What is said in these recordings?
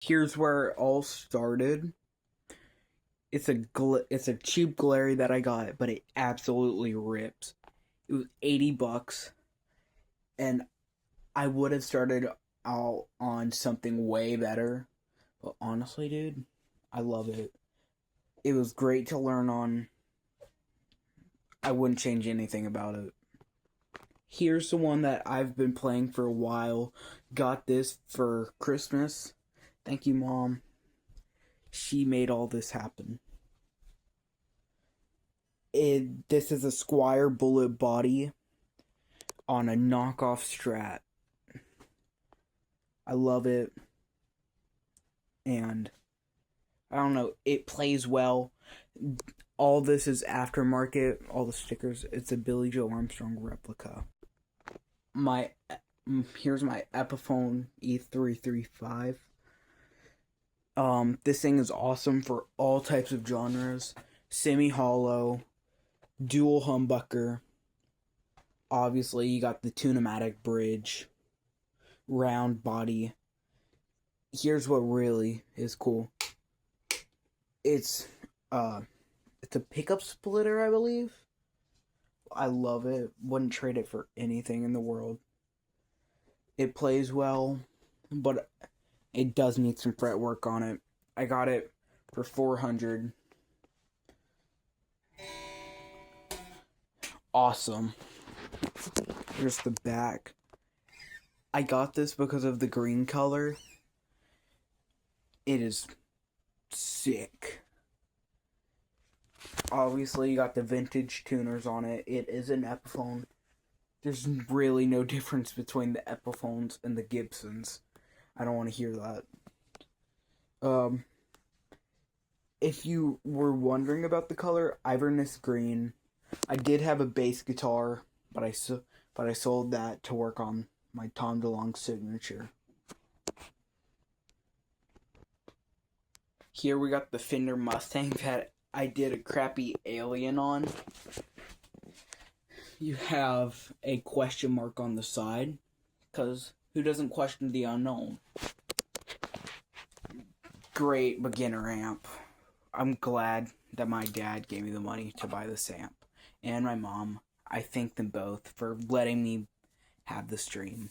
Here's where it all started. It's a cheap glary that I got, but it absolutely rips. It was $80, and I would have started out on something way better. But honestly, dude, I love it. It was great to learn on. I wouldn't change anything about it. Here's the one that I've been playing for a while. Got this for Christmas. Thank you, Mom. She made all this happen. This is a Squire bullet body on a knockoff Strat. I love it, and I don't know, it plays well. All this is aftermarket, all the stickers. It's a Billy Joe Armstrong replica. My Here's my Epiphone E335. This thing is awesome for all types of genres. Semi-hollow, dual humbucker. Obviously, you got the Tunematic bridge, round body. Here's what really is cool. It's it's a pickup splitter, I believe. I love it. Wouldn't trade it for anything in the world. It plays well, but it does need some fret work on it. I got it for $400. Awesome. Here's the back. I got this because of the green color. It is sick. Obviously, you got the vintage tuners on it. It is an Epiphone. There's really no difference between the Epiphones and the Gibsons. I don't want to hear that. If you were wondering about the color, Iverness Green. I did have a bass guitar, but I sold that to work on my Tom DeLonge signature. Here we got the Fender Mustang that I did a crappy alien on. You have a question mark on the side, because who doesn't question the unknown? Great beginner amp. I'm glad that my dad gave me the money to buy this amp. And my mom. I thank them both for letting me have this dream.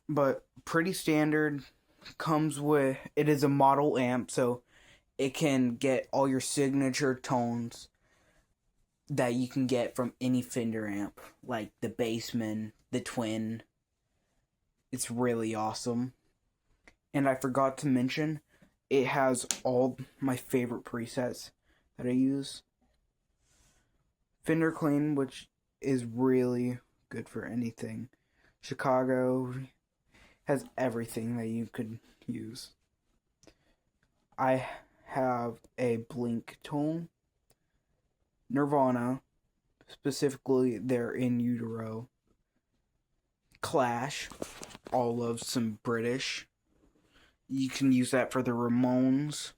But pretty standard. It is a model amp, so it can get all your signature tones that you can get from any Fender amp, like the Bassman, the Twin. It's really awesome. And I forgot to mention, it has all my favorite presets that I use. Fender Clean, which is really good for anything. Chicago has everything that you could use. I have a Blink tone. Nirvana, specifically their In Utero. Clash, all of some British. You can use that for the Ramones.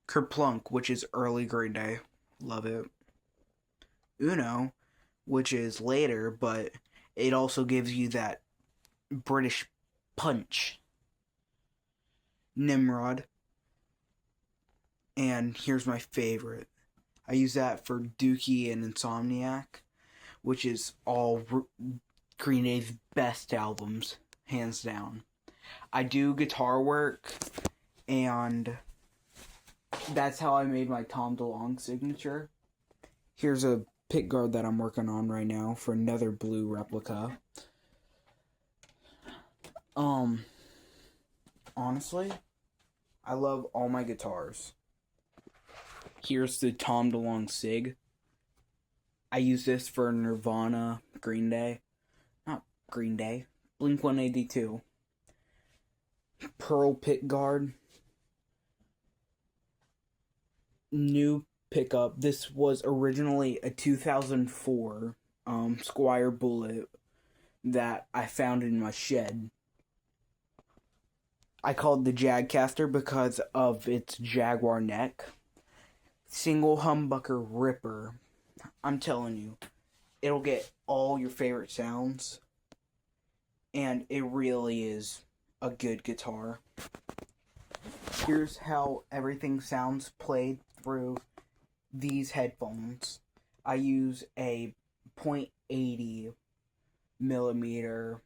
Kerplunk, which is early Green Day. Love it. Uno, which is later, but it also gives you that British punch. Nimrod. And here's my favorite. I use that for Dookie and Insomniac, which is all Green Day's best albums, hands down. I do guitar work, and that's how I made my Tom DeLonge signature. Here's a pickguard that I'm working on right now for another blue replica. Honestly, I love all my guitars. Here's the Tom DeLonge Sig. I use this for Nirvana, Green Day. Not Green Day. Blink-182. Pearl pickguard. New pickup. This was originally a 2004 Squire Bullet that I found in my shed. I called the Jagcaster because of its Jaguar neck. Single humbucker ripper. I'm telling you, it'll get all your favorite sounds, and it really is a good guitar. Here's how everything sounds played through these headphones. I use a .80 millimeter,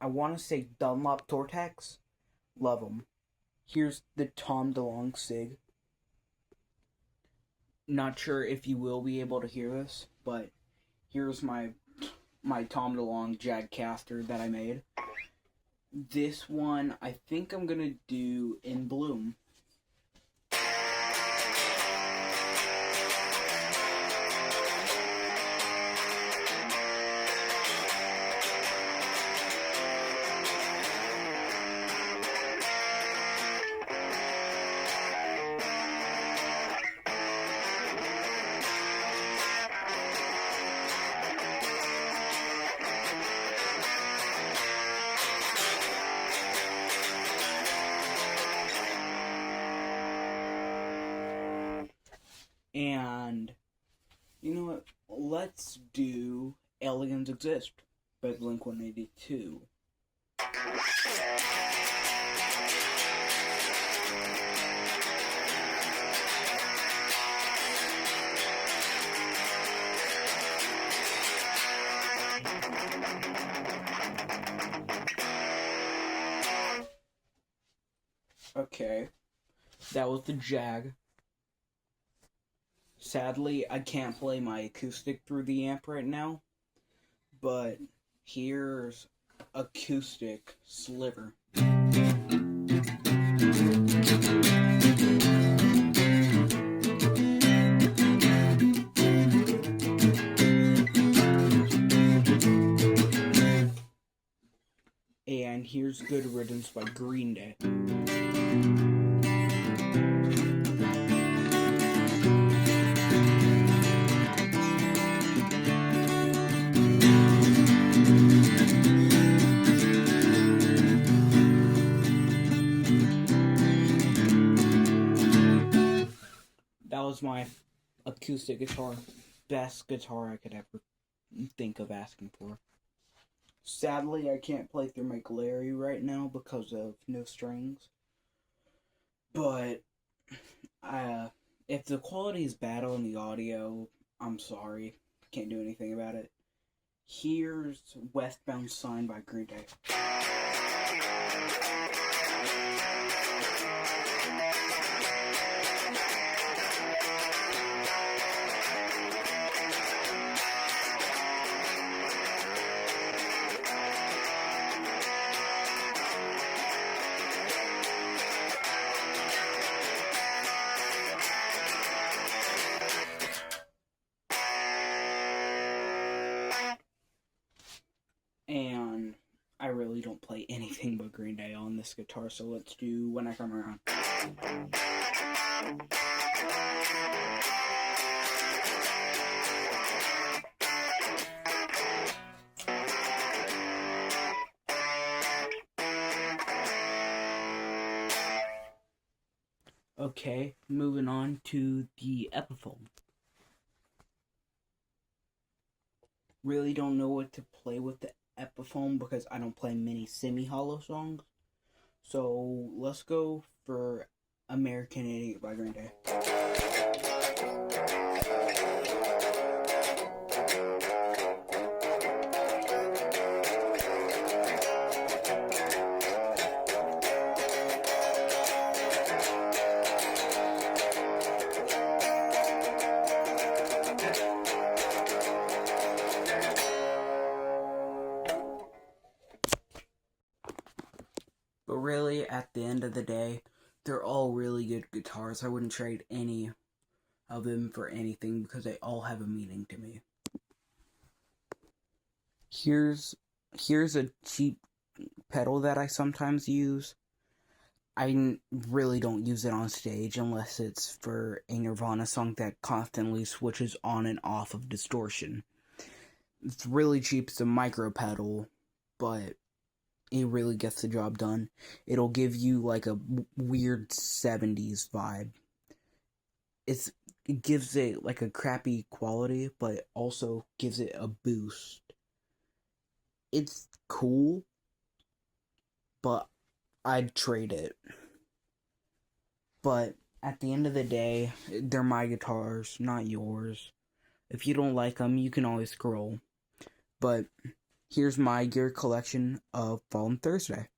I want to say Dunlop Tortex. Love them. Here's the Tom DeLonge Sig. Not sure if you will be able to hear this, but here's my Tom DeLonge Jagcaster that I made. This one I think I'm gonna do in Bloom. And you know what? Let's do Aliens Exist by Blink-182. Okay, that was the Jag. Sadly, I can't play my acoustic through the amp right now, but here's acoustic sliver. And here's Good Riddance by Green Day. That was my acoustic guitar. Best guitar I could ever think of asking for. Sadly, I can't play through my Glary right now because of no strings. But if the quality is bad on the audio, I'm sorry. Can't do anything about it. Here's Westbound Sign by Green Day. And I really don't play anything but Green Day on this guitar, so let's do When I Come Around. Okay, moving on to the Epiphone. Really don't know what to play with the Epiphone because I don't play many semi-hollow songs. So let's go for American Idiot by Green Day. But really, at the end of the day, they're all really good guitars. I wouldn't trade any of them for anything because they all have a meaning to me. Here's a cheap pedal that I sometimes use. I really don't use it on stage unless it's for a Nirvana song that constantly switches on and off of distortion. It's really cheap. It's a micro pedal, but it really gets the job done. It'll give you like a weird 70s vibe. It gives it like a crappy quality, but also gives it a boost. It's cool, but I'd trade it. But at the end of the day, they're my guitars, not yours. If you don't like them, you can always scroll. But here's my gear collection of Fallen Thursday.